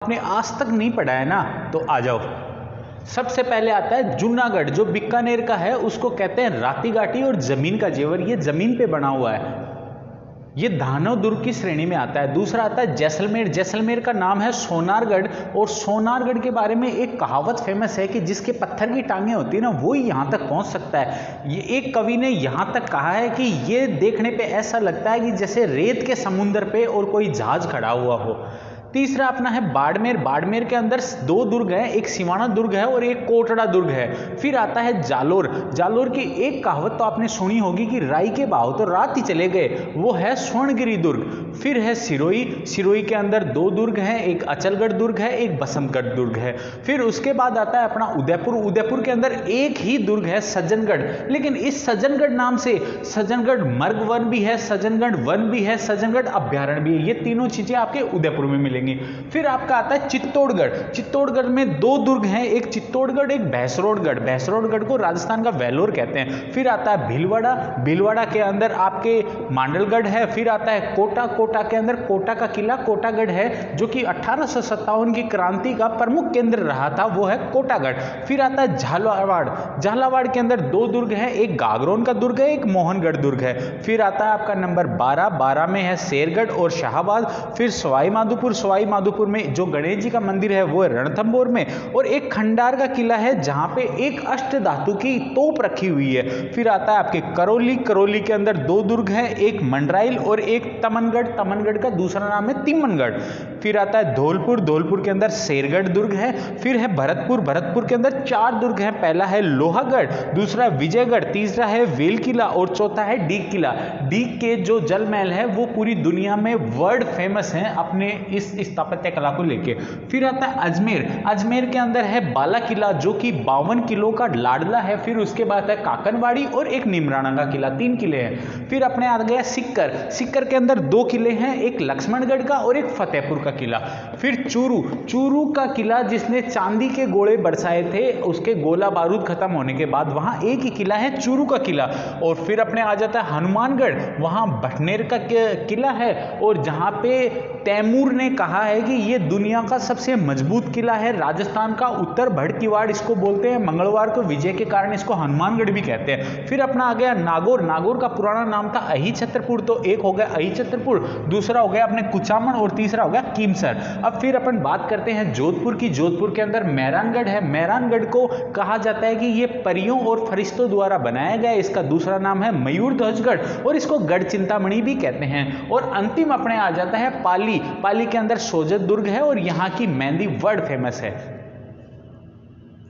आपने आज तक नहीं पढ़ा है ना तो आ जाओ। सबसे पहले आता है जूनागढ़, जो बीकानेर का है, उसको कहते हैं राती घाटी और जमीन का जेवर। ये जमीन पे बना हुआ है, ये दानव दुर्ग की श्रेणी में आता है। दूसरा आता है जैसलमेर। जैसलमेर का नाम है सोनारगढ़, और सोनारगढ़ के बारे में एक कहावत फेमस है कि जिसके पत्थर की टांगें होती है ना, वो ही यहाँ तक पहुँच सकता है। ये एक कवि ने यहाँ तक कहा है कि ये देखने पे ऐसा लगता है कि जैसे रेत के समुद्र पे और कोई जहाज खड़ा हुआ हो। तीसरा अपना है बाड़मेर। बाड़मेर के अंदर दो दुर्ग हैं, एक सिवाना दुर्ग है और एक कोटड़ा दुर्ग है। फिर आता है जालोर। जालोर की एक कहावत तो आपने सुनी होगी कि राई के भाव तो रात ही चले गए, वो है स्वर्णगिरी दुर्ग। फिर है सिरोही। सिरोही के अंदर दो दुर्ग हैं, एक अचलगढ़ दुर्ग है, एक बसंतगढ़ दुर्ग है। फिर उसके बाद आता है अपना उदयपुर। उदयपुर के अंदर एक ही दुर्ग है, सज्जनगढ़। लेकिन इस सज्जनगढ़ नाम से सज्जनगढ़ मर्ग वन भी है, सज्जनगढ़ वन भी है, सज्जनगढ़ अभ्यारण्य भी है। ये तीनों चीजें आपके उदयपुर में मिलेंगी। फिर आपका आता है चित्तौड़गढ़। चित्तौड़गढ़ में दो दुर्ग हैं, एक चित्तौड़गढ़, एक भैंसरोडगढ़। भैंसरोडगढ़ को राजस्थान का वेलोर कहते हैं। फिर आता है भीलवाड़ा। भीलवाड़ा के अंदर आपके मांडलगढ़ है। फिर आता है कोटा। कोटा के अंदर कोटा का किला कोटागढ़ है, जो कि 1857 की क्रांति का प्रमुख केंद्र रहा था, वो है कोटागढ़। फिर आता है झालावाड़। झालावाड़ के अंदर दो दुर्ग हैं, एक गागरोन का दुर्ग है, एक मोहनगढ़ दुर्ग है। फिर आता है आपका नंबर 12। 12 में है शेरगढ़ और शाहबाद। फिर सवाई माधोपुर। सवाई माधोपुर में जो गणेश जी का मंदिर है वो है रणथंभौर में, और एक खंडार का किला है जहां पे एक अष्ट धातु की तोप रखी हुई है। फिर आता है आपके करौली। करौली के अंदर दो दुर्ग हैं, एक मंडराइल और एक तमनगढ़। तमनगढ़ का दूसरा नाम है तिमनगढ़। फिर आता है धौलपुर। धौलपुर के अंदर शेरगढ़ दुर्ग है। फिर है भरतपुर। भरतपुर के अंदर चार दुर्ग हैं, पहला है लोहागढ़, दूसरा विजयगढ़, तीसरा है वेल किला और चौथा है डीग किला। डीग के जो जल महल है वो पूरी दुनिया में वर्ल्ड फेमस हैं अपने इस स्थापत्य कला को लेके। फिर आता है अजमेर। अजमेर के अंदर है बाला किला, जो कि 52 किलो का लाडला है। फिर उसके बाद है काकनवाड़ी और एक निमराना का किला, 3 किले हैं। फिर अपने आ गया सिक्कर। सिक्कर के अंदर 2 किले हैं, एक लक्ष्मणगढ़ का और एक फतेहपुर का किला। फिर चूरू। चूरू का किला जिसने चांदी के गोले बरसाए थे, उसके गोला बारूद खत्म होने के बाद वहां एक ही किला है, चूरू का किला। और फिर अपने आ जाता है हनुमानगढ़। वहां भटनेर का किला है, और जहां पे तैमूर ने कहा है कि ये दुनिया का सबसे मजबूत किला है। राजस्थान का उत्तर भड़कीवाड़ इसको बोलते हैं। मंगलवार को विजय के कारण इसको हनुमानगढ़ भी कहते हैं। फिर अपना आ गया नागौर। नागौर का पुराना नाम था अही छत्रपुर, तो एक हो गया अही छत्रपुर, दूसरा हो गया अपने कुचामन और तीसरा हो गया कीमसर। अब फिर अपन बात करते हैं जोधपुर की। जोधपुर के अंदर मेहरानगढ़ है। मेहरानगढ़ को कहा जाता है कि ये परियों और फरिश्तों द्वारा बनाया गया। इसका दूसरा नाम है मयूर ध्वजगढ़, और इसको गढ़ चिंतामणि भी कहते हैं। और अंतिम अपने आ जाता है पाली। पाली के अंदर सोजत दुर्ग है, और यहाँ की मेहंदी वर्ल्ड फेमस है।